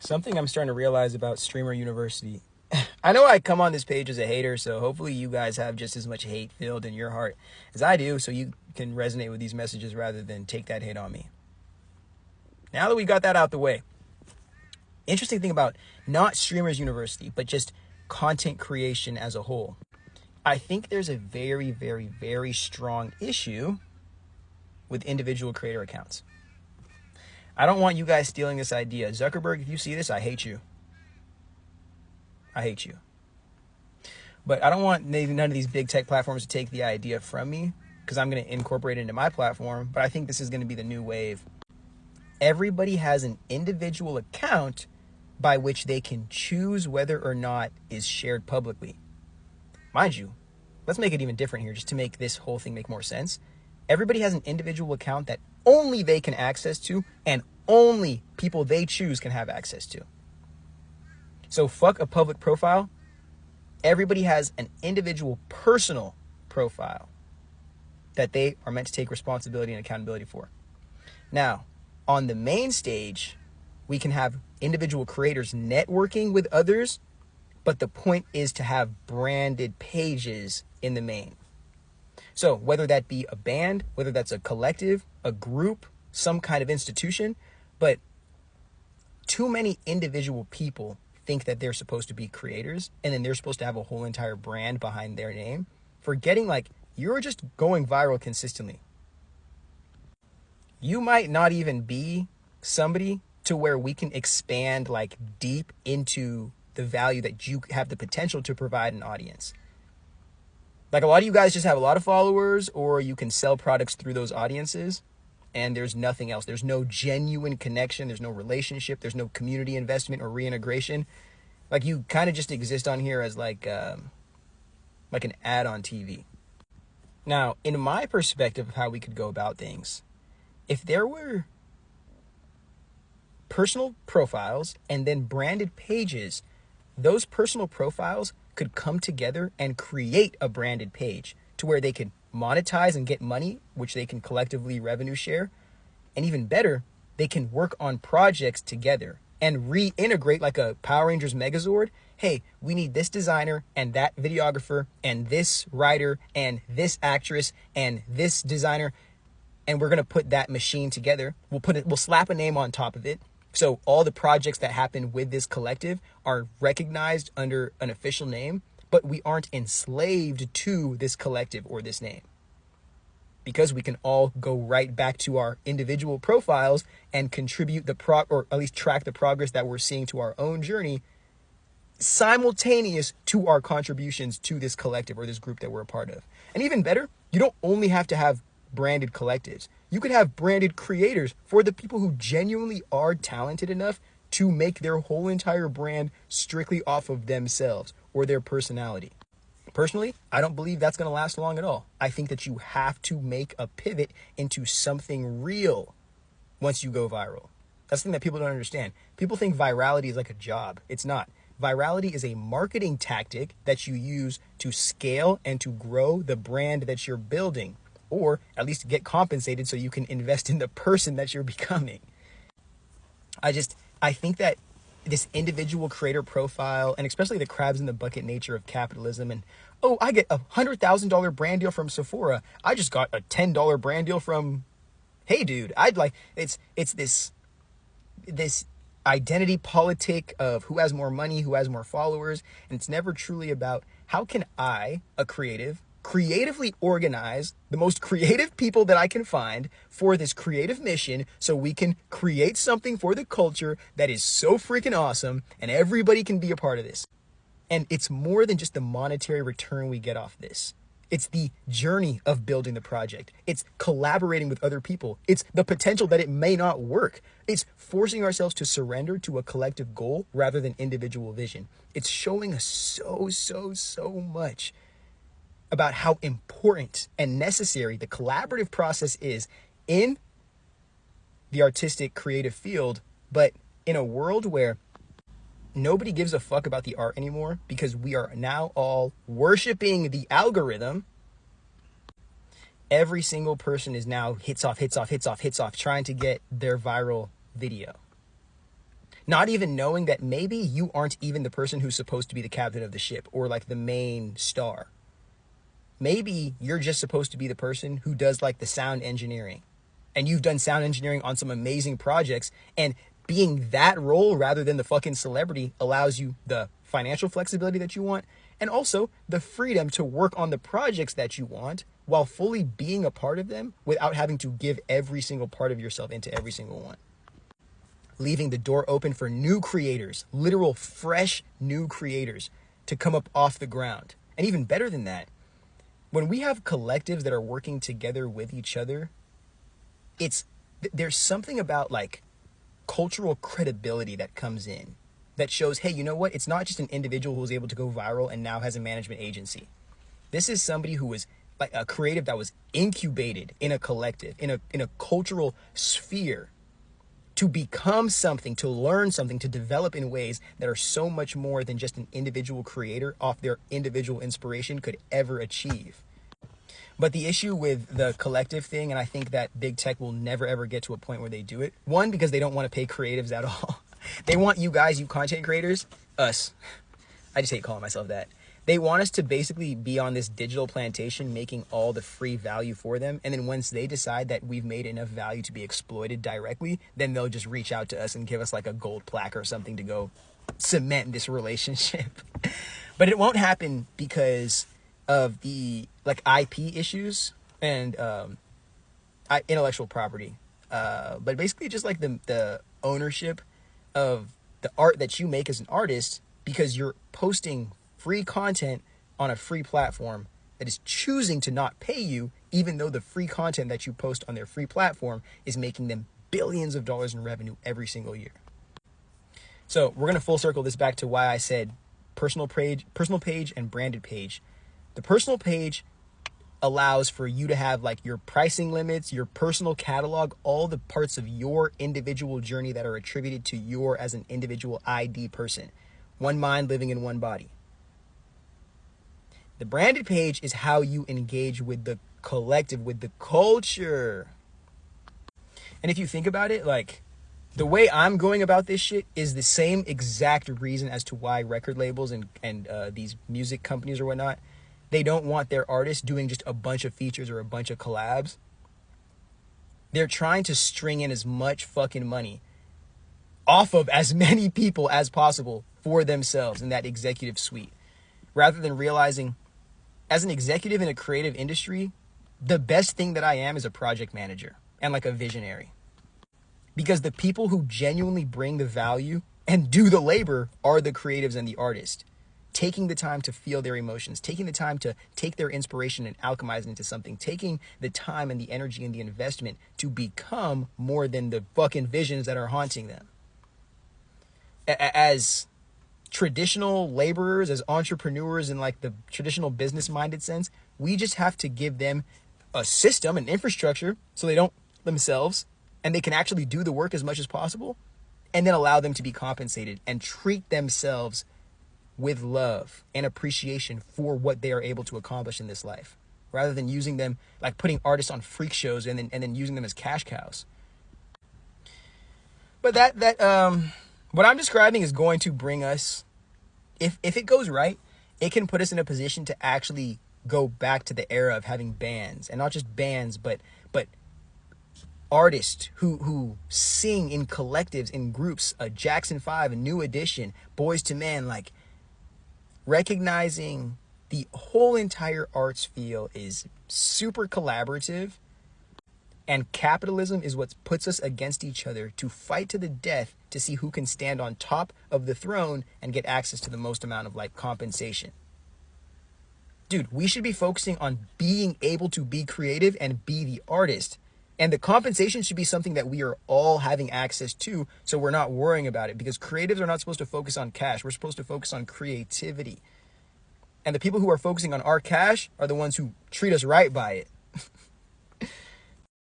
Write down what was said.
Something I'm starting to realize about Streamer University. I know I come on this page as a hater, so hopefully you guys have just as much hate filled in your heart as I do, so you can resonate with these messages rather than take that hate on me. Now that we got that out the way, interesting thing about not Streamers University, but just content creation as a whole. I think there's a very, very, very strong issue with individual creator accounts. I don't want you guys stealing this idea. Zuckerberg, if you see this, I hate you. I hate you. But I don't want none of these big tech platforms to take the idea from me because I'm going to incorporate it into my platform. But I think this is going to be the new wave. Everybody has an individual account by which they can choose whether or not is shared publicly. Mind you, let's make it even different here just to make this whole thing make more sense. Everybody has an individual account that only they can access to and only people they choose can have access to. So fuck a public profile. Everybody has an individual personal profile that they are meant to take responsibility and accountability for. Now, on the main stage, we can have individual creators networking with others, but the point is to have branded pages in the main. So whether that be a band, whether that's a collective, a group, some kind of institution, but too many individual people think that they're supposed to be creators and then they're supposed to have a whole entire brand behind their name, forgetting like you're just going viral consistently. You might not even be somebody to where we can expand like deep into the value that you have the potential to provide an audience. Like a lot of you guys just have a lot of followers, or you can sell products through those audiences and there's nothing else. There's no genuine connection. There's no relationship. There's no community investment or reintegration. Like you kind of just exist on here as like an ad on TV. Now, in my perspective of how we could go about things, if there were personal profiles and then branded pages, those personal profiles could come together and create a branded page to where they could monetize and get money, which they can collectively revenue share. And even better, they can work on projects together and reintegrate like a Power Rangers Megazord. Hey, we need this designer and that videographer and this writer and this actress and this designer. And we're going to put that machine together. We'll slap a name on top of it. So all the projects that happen with this collective are recognized under an official name, but we aren't enslaved to this collective or this name. Because we can all go right back to our individual profiles and contribute or at least track the progress that we're seeing to our own journey, simultaneous to our contributions to this collective or this group that we're a part of. And even better, you don't only have to have branded collectives. You could have branded creators for the people who genuinely are talented enough to make their whole entire brand strictly off of themselves or their personality. Personally, I don't believe that's going to last long at all. I think that you have to make a pivot into something real once you go viral. That's the thing that people don't understand. People think virality is like a job. It's not. Virality is a marketing tactic that you use to scale and to grow the brand that you're building, or at least get compensated so you can invest in the person that you're becoming. I think that this individual creator profile, and especially the crabs in the bucket nature of capitalism, and oh, I get a $100,000 brand deal from Sephora. I just got a $10 brand deal from, hey dude, it's this identity politic of who has more money, who has more followers, and it's never truly about how can I, a creatively organize the most creative people that I can find for this creative mission so we can create something for the culture that is so freaking awesome and everybody can be a part of this. And it's more than just the monetary return we get off this. It's the journey of building the project. It's collaborating with other people. It's the potential that it may not work. It's forcing ourselves to surrender to a collective goal rather than individual vision. It's showing us so much about how important and necessary the collaborative process is in the artistic creative field, but in a world where nobody gives a fuck about the art anymore because we are now all worshiping the algorithm. Every single person is now hits off, trying to get their viral video. Not even knowing that maybe you aren't even the person who's supposed to be the captain of the ship or like the main star. Maybe you're just supposed to be the person who does like the sound engineering, and you've done sound engineering on some amazing projects, and being that role rather than the fucking celebrity allows you the financial flexibility that you want, and also the freedom to work on the projects that you want while fully being a part of them without having to give every single part of yourself into every single one. Leaving the door open for new creators, literal fresh new creators to come up off the ground. And even better than that, when we have collectives that are working together with each other, there's something about like cultural credibility that comes in that shows, hey, you know what? It's not just an individual who was able to go viral and now has a management agency. This is somebody who was like a creative that was incubated in a collective, in a cultural sphere, to become something, to learn something, to develop in ways that are so much more than just an individual creator off their individual inspiration could ever achieve. But the issue with the collective thing, and I think that big tech will never ever get to a point where they do it. One, because they don't want to pay creatives at all. They want you guys, you content creators, us. I just hate calling myself that. They want us to basically be on this digital plantation making all the free value for them. And then once they decide that we've made enough value to be exploited directly, then they'll just reach out to us and give us like a gold plaque or something to go cement this relationship. But it won't happen because of the like IP issues and intellectual property. But basically just like the ownership of the art that you make as an artist, because you're posting free content on a free platform that is choosing to not pay you, even though the free content that you post on their free platform is making them billions of dollars in revenue every single year. So we're going to full circle this back to why I said personal page and branded page. The personal page allows for you to have like your pricing limits, your personal catalog, all the parts of your individual journey that are attributed to your as an individual ID person. One mind living in one body. The branded page is how you engage with the collective, with the culture. And if you think about it, like the way I'm going about this shit is the same exact reason as to why record labels and these music companies or whatnot, they don't want their artists doing just a bunch of features or a bunch of collabs. They're trying to string in as much fucking money off of as many people as possible for themselves in that executive suite, rather than realizing, as an executive in a creative industry, the best thing that I am is a project manager and like a visionary. Because the people who genuinely bring the value and do the labor are the creatives and the artists. Taking the time to feel their emotions, taking the time to take their inspiration and alchemize it into something, taking the time and the energy and the investment to become more than the fucking visions that are haunting them. As traditional laborers, as entrepreneurs in like the traditional business minded sense, we just have to give them a system, an infrastructure, so they don't themselves, and they can actually do the work as much as possible, and then allow them to be compensated and treat themselves with love and appreciation for what they are able to accomplish in this life, rather than using them, like putting artists on freak shows and then using them as cash cows. But what I'm describing is going to bring us, if it goes right, it can put us in a position to actually go back to the era of having bands, and not just bands, but artists who sing in collectives, in groups, Jackson 5, a New Edition, Boys to Men, like recognizing the whole entire arts field is super collaborative, and capitalism is what puts us against each other to fight to the death to see who can stand on top of the throne and get access to the most amount of like compensation. Dude, we should be focusing on being able to be creative and be the artist. And the compensation should be something that we are all having access to, so we're not worrying about it, because creatives are not supposed to focus on cash. We're supposed to focus on creativity. And the people who are focusing on our cash are the ones who treat us right by it.